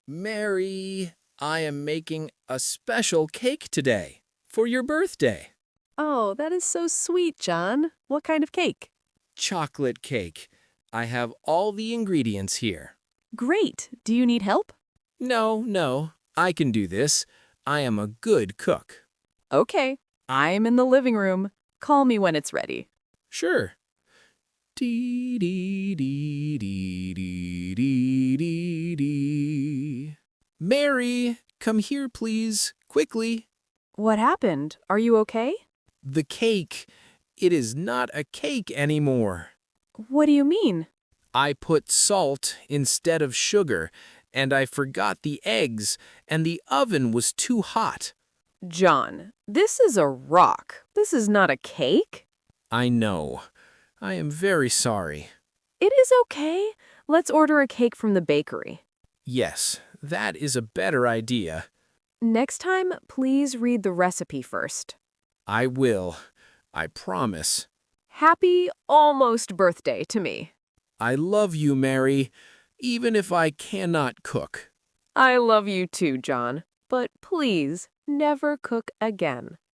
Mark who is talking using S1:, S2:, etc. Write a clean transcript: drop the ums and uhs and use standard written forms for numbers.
S1: Mary, I am making a special cake today for your birthday.
S2: Oh, that is so sweet, John. What kind of cake?
S1: Chocolate cake. I have all the ingredients here.
S2: Great. Do you need help?
S1: No, I can do this. I am a good cook.
S2: Okay. I'm in the living room. Call me when it's ready.
S1: Sure. Dee dee dee dee dee dee dee dee. Mary, come here, please, quickly.
S2: What happened? Are you okay?
S1: The cake. It is not a cake anymore.
S2: What do you mean?
S1: I put salt instead of sugar, and I forgot the eggs, and the oven was too hot.
S2: John, this is a rock. This is not a cake.
S1: I know. I am very sorry.
S2: It is okay. Let's order a cake from the bakery.
S1: Yes, that is a better idea.
S2: Next time, please read the recipe first.
S1: I will. I promise.
S2: Happy almost birthday to me.
S1: I love you, Mary, even if I cannot cook.
S2: I love you too, John. But please, never cook again.